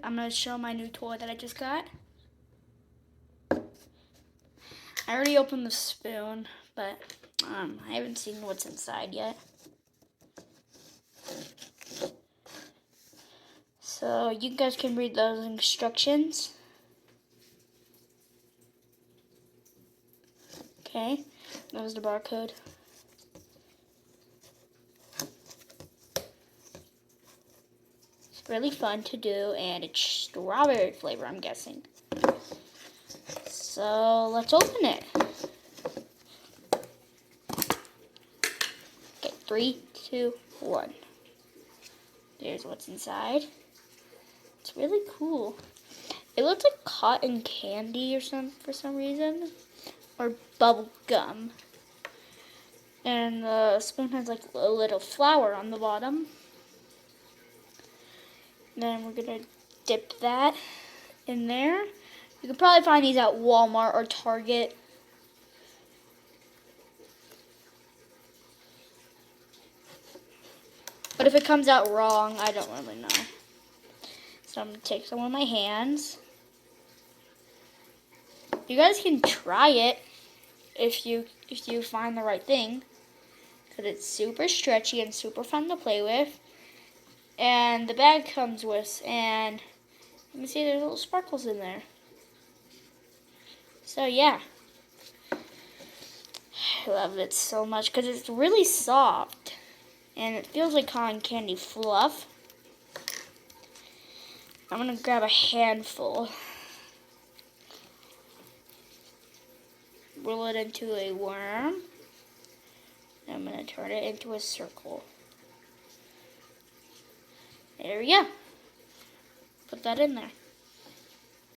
I'm going to show my new toy that I just got. I already opened the spoon, but I haven't seen what's inside yet. So you guys can read those instructions. Okay, that was the barcode. It's really fun to do, and it's strawberry flavor, I'm guessing. So let's open it. Okay, 3, 2, 1. There's what's inside. It's really cool. It looks like cotton candy or for some reason, or bubble gum. And the spoon has like a little flower on the bottom. Then we're gonna dip that in there. You can probably find these at Walmart or Target. But if it comes out wrong, I don't really know. So I'm gonna take some of my hands. You guys can try it if you find the right thing, because it's super stretchy and super fun to play with. And the bag comes with, and let me see, there's little sparkles in there. So yeah, I love it so much because it's really soft and it feels like cotton candy fluff. I'm gonna grab a handful, roll it into a worm, and I'm gonna turn it into a circle. There we go. Put that in there.